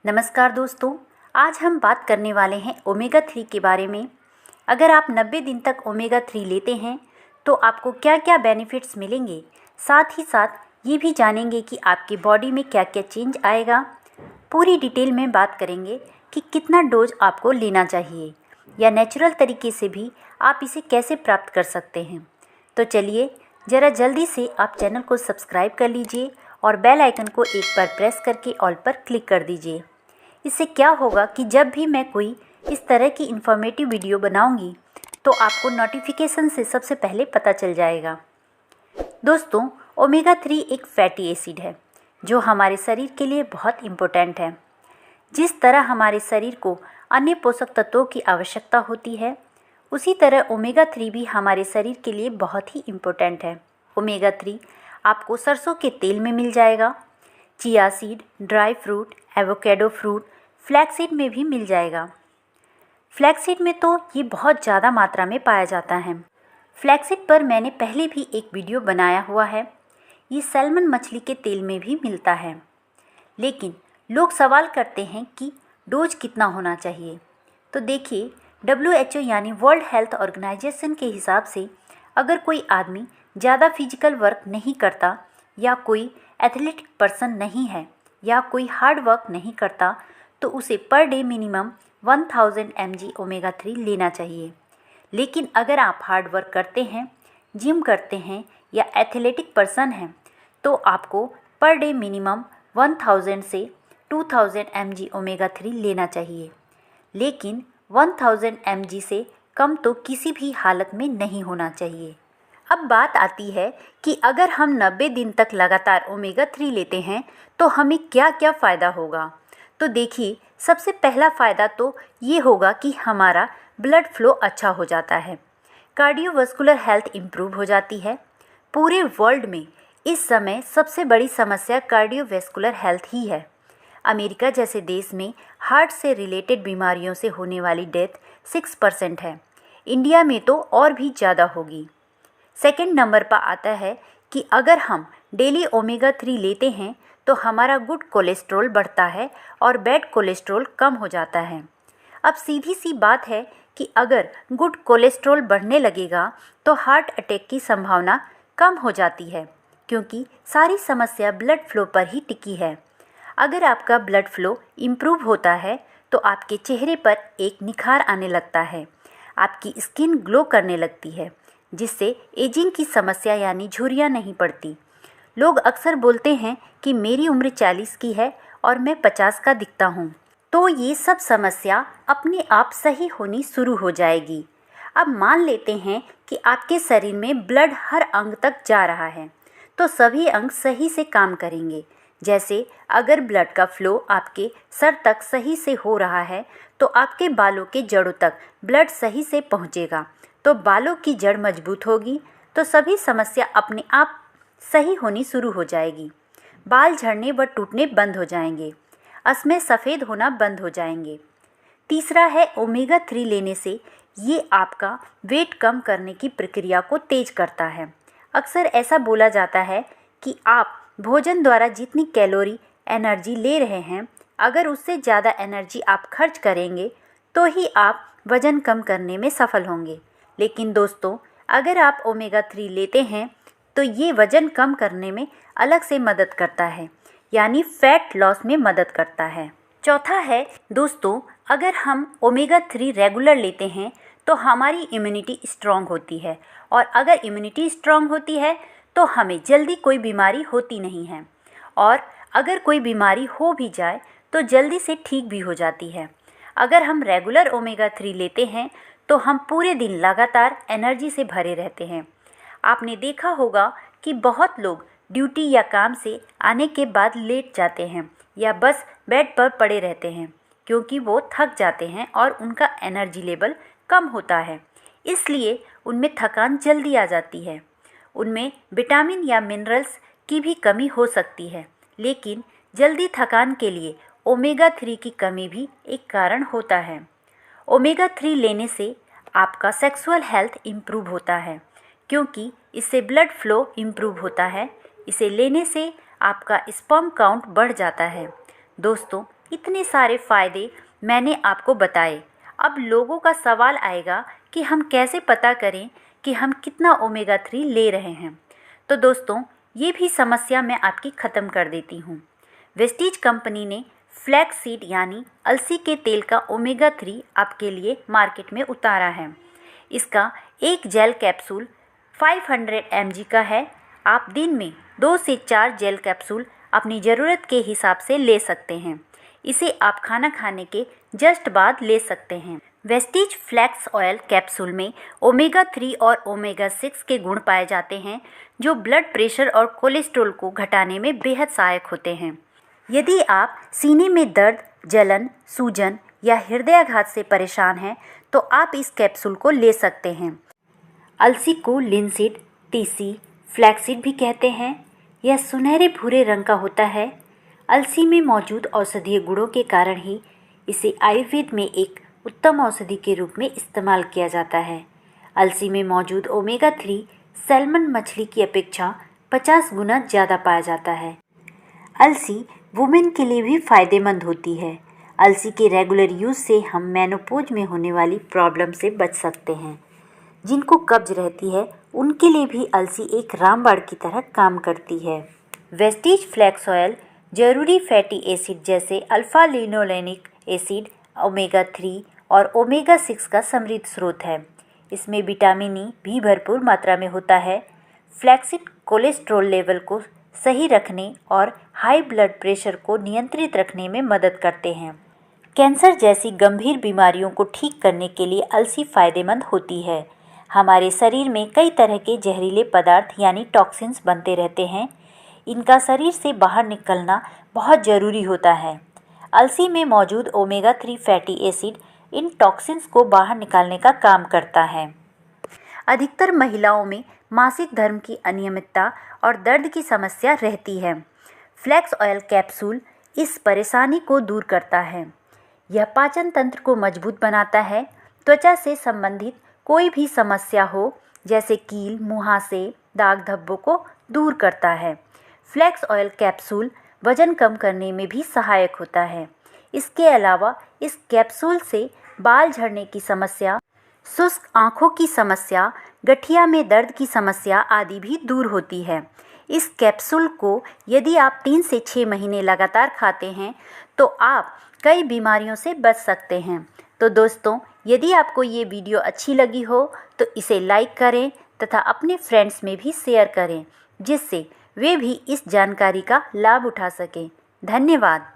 नमस्कार दोस्तों, आज हम बात करने वाले हैं ओमेगा 3 के बारे में। अगर आप 90 दिन तक ओमेगा 3 लेते हैं तो आपको क्या क्या बेनिफिट्स मिलेंगे, साथ ही साथ ये भी जानेंगे कि आपकी बॉडी में क्या क्या चेंज आएगा। पूरी डिटेल में बात करेंगे कि कितना डोज आपको लेना चाहिए या नेचुरल तरीके से भी आप इसे कैसे प्राप्त कर सकते हैं। तो चलिए ज़रा जल्दी से आप चैनल को सब्सक्राइब कर लीजिए और बेल आइकन को एक बार प्रेस करके ऑल पर क्लिक कर दीजिए। इससे क्या होगा कि जब भी मैं कोई इस तरह की इन्फॉर्मेटिव वीडियो बनाऊंगी तो आपको नोटिफिकेशन से सबसे पहले पता चल जाएगा। दोस्तों, ओमेगा 3 एक फैटी एसिड है जो हमारे शरीर के लिए बहुत इम्पोर्टेंट है। जिस तरह हमारे शरीर को अन्य पोषक तत्वों की आवश्यकता होती है, उसी तरह ओमेगा 3 भी हमारे शरीर के लिए बहुत ही इम्पोर्टेंट है। ओमेगा 3 आपको सरसों के तेल में मिल जाएगा, chia seed, dry fruit, avocado fruit, flaxseed में भी मिल जाएगा। फ्लैक्सीड में तो ये बहुत ज़्यादा मात्रा में पाया जाता है। फ्लैक्सीड पर मैंने पहले भी एक वीडियो बनाया हुआ है। ये सैल्मन मछली के तेल में भी मिलता है। लेकिन लोग सवाल करते हैं कि डोज कितना होना चाहिए। तो देखिए, WHO यानी वर्ल्ड हेल्थ ऑर्गेनाइजेशन के हिसाब से अगर कोई आदमी ज़्यादा फिजिकल वर्क नहीं करता या कोई एथलेटिक पर्सन नहीं है या कोई हार्ड वर्क नहीं करता तो उसे per day minimum 1000 mg omega 3 लेना चाहिए। लेकिन अगर आप हार्ड वर्क करते हैं, जिम करते हैं या एथलेटिक पर्सन हैं तो आपको पर डे मिनिमम 1000 से 2000 mg ओमेगा 3 लेना चाहिए। लेकिन 1000 mg से कम तो किसी भी हालत में नहीं होना चाहिए। अब बात आती है कि अगर हम 90 दिन तक लगातार ओमेगा 3 लेते हैं तो हमें क्या क्या फ़ायदा होगा। तो देखिए, सबसे पहला फ़ायदा तो ये होगा कि हमारा ब्लड फ्लो अच्छा हो जाता है, कार्डियोवास्कुलर हेल्थ इम्प्रूव हो जाती है। पूरे वर्ल्ड में इस समय सबसे बड़ी समस्या कार्डियोवास्कुलर हेल्थ ही है। अमेरिका जैसे देश में हार्ट से रिलेटेड बीमारियों से होने वाली डेथ 6% है। इंडिया में तो और भी ज़्यादा होगी। सेकंड नंबर पर आता है कि अगर हम डेली ओमेगा 3 लेते हैं तो हमारा गुड कोलेस्ट्रॉल बढ़ता है और बैड कोलेस्ट्रॉल कम हो जाता है। अब सीधी सी बात है कि अगर गुड कोलेस्ट्रॉल बढ़ने लगेगा तो हार्ट अटैक की संभावना कम हो जाती है, क्योंकि सारी समस्या ब्लड फ्लो पर ही टिकी है। अगर आपका ब्लड फ्लो इम्प्रूव होता है तो आपके चेहरे पर एक निखार आने लगता है, आपकी स्किन ग्लो करने लगती है, जिससे एजिंग की समस्या यानी झुर्रियाँ नहीं पड़ती। लोग अक्सर बोलते हैं कि मेरी उम्र 40 की है और मैं 50 का दिखता हूँ, तो ये सब समस्या अपने आप सही होनी शुरू हो जाएगी। अब मान लेते हैं कि आपके शरीर में ब्लड हर अंग तक जा रहा है, तो सभी अंग सही से काम करेंगे। जैसे अगर ब्लड का फ्लो आपके सर तक सही से हो रहा है तो आपके बालों के जड़ों तक ब्लड सही से पहुँचेगा, तो बालों की जड़ मजबूत होगी तो सभी समस्या अपने आप सही होनी शुरू हो जाएगी। बाल झड़ने व टूटने बंद हो जाएंगे, असमें सफ़ेद होना बंद हो जाएंगे। तीसरा है, ओमेगा 3 लेने से ये आपका वेट कम करने की प्रक्रिया को तेज करता है। अक्सर ऐसा बोला जाता है कि आप भोजन द्वारा जितनी कैलोरी एनर्जी ले रहे हैं, अगर उससे ज़्यादा एनर्जी आप खर्च करेंगे तो ही आप वज़न कम करने में सफल होंगे। लेकिन दोस्तों, अगर आप ओमेगा 3 लेते हैं तो ये वज़न कम करने में अलग से मदद करता है, यानी फैट लॉस में मदद करता है। चौथा है दोस्तों, अगर हम ओमेगा 3 रेगुलर लेते हैं तो हमारी इम्यूनिटी स्ट्रांग होती है, और अगर इम्यूनिटी स्ट्रांग होती है तो हमें जल्दी कोई बीमारी होती नहीं है, और अगर कोई बीमारी हो भी जाए तो जल्दी से ठीक भी हो जाती है। अगर हम रेगुलर ओमेगा 3 लेते हैं तो हम पूरे दिन लगातार एनर्जी से भरे रहते हैं। आपने देखा होगा कि बहुत लोग ड्यूटी या काम से आने के बाद लेट जाते हैं या बस बेड पर पड़े रहते हैं, क्योंकि वो थक जाते हैं और उनका एनर्जी लेवल कम होता है, इसलिए उनमें थकान जल्दी आ जाती है। उनमें विटामिन या मिनरल्स की भी कमी हो सकती है, लेकिन जल्दी थकान के लिए ओमेगा 3 की कमी भी एक कारण होता है। ओमेगा 3 लेने से आपका सेक्सुअल हेल्थ इम्प्रूव होता है, क्योंकि इससे ब्लड फ्लो इम्प्रूव होता है। इसे लेने से आपका स्पर्म काउंट बढ़ जाता है। दोस्तों, इतने सारे फ़ायदे मैंने आपको बताए। अब लोगों का सवाल आएगा कि हम कैसे पता करें कि हम कितना ओमेगा 3 ले रहे हैं। तो दोस्तों, ये भी समस्या मैं आपकी ख़त्म कर देती हूँ। वेस्टीज कंपनी ने फ्लैक्स सीड यानी अलसी के तेल का ओमेगा 3 आपके लिए मार्केट में उतारा है। इसका एक जेल कैप्सूल 500 mg का है। आप दिन में 2 से 4 जेल कैप्सूल अपनी ज़रूरत के हिसाब से ले सकते हैं। इसे आप खाना खाने के जस्ट बाद ले सकते हैं। वेस्टीज फ्लैक्स ऑयल कैप्सूल में ओमेगा 3 और ओमेगा 6 के गुण पाए जाते हैं, जो ब्लड प्रेशर और कोलेस्ट्रॉल को घटाने में बेहद सहायक होते हैं। यदि आप सीने में दर्द, जलन, सूजन या हृदयाघात से परेशान हैं, तो आप इस कैप्सूल को ले सकते हैं। अलसी को लिनसीड, तीसी, फ्लैक्सीड भी कहते हैं। यह सुनहरे भूरे रंग का होता है। अलसी में मौजूद औषधीय गुणों के कारण ही इसे आयुर्वेद में एक उत्तम औषधि के रूप में इस्तेमाल किया जाता है। अलसी में मौजूद ओमेगा 3 सैल्मन मछली की अपेक्षा 50 गुना ज़्यादा पाया जाता है। अलसी वुमेन के लिए भी फ़ायदेमंद होती है। अलसी के रेगुलर यूज़ से हम मेनोपॉज में होने वाली प्रॉब्लम से बच सकते हैं। जिनको कब्ज रहती है उनके लिए भी अलसी एक रामबाण की तरह काम करती है। वेस्टीज फ्लैक्स ऑयल जरूरी फैटी एसिड जैसे अल्फा लिनोलेनिक एसिड, ओमेगा 3 और ओमेगा 6 का समृद्ध स्रोत है। इसमें विटामिन ई भी भरपूर मात्रा में होता है। फ्लैक्सीड कोलेस्ट्रॉल लेवल को सही रखने और हाई ब्लड प्रेशर को नियंत्रित रखने में मदद करते हैं। कैंसर जैसी गंभीर बीमारियों को ठीक करने के लिए अलसी फ़ायदेमंद होती है। हमारे शरीर में कई तरह के जहरीले पदार्थ यानी टॉक्सिन्स बनते रहते हैं। इनका शरीर से बाहर निकलना बहुत ज़रूरी होता है। अलसी में मौजूद omega 3 fatty acid in toxins को बाहर निकालने का काम करता है। अधिकतर महिलाओं में मासिक धर्म की अनियमितता और दर्द की समस्या रहती है। फ्लैक्स ऑयल कैप्सूल इस परेशानी को दूर करता है। यह पाचन तंत्र को मजबूत बनाता है। त्वचा से संबंधित कोई भी समस्या हो, जैसे कील, मुहासे, दाग धब्बों को दूर करता है। फ्लैक्स ऑयल कैप्सूल वजन कम करने में भी सहायक होता है। इसके अलावा इस कैप्सूल से बाल झड़ने की समस्या, शुष्क आँखों की समस्या, गठिया में दर्द की समस्या आदि भी दूर होती है। इस कैप्सूल को यदि आप 3 से 6 महीने लगातार खाते हैं तो आप कई बीमारियों से बच सकते हैं। तो दोस्तों, यदि आपको ये वीडियो अच्छी लगी हो तो इसे लाइक करें तथा अपने फ्रेंड्स में भी शेयर करें, जिससे वे भी इस जानकारी का लाभ उठा सकें। धन्यवाद।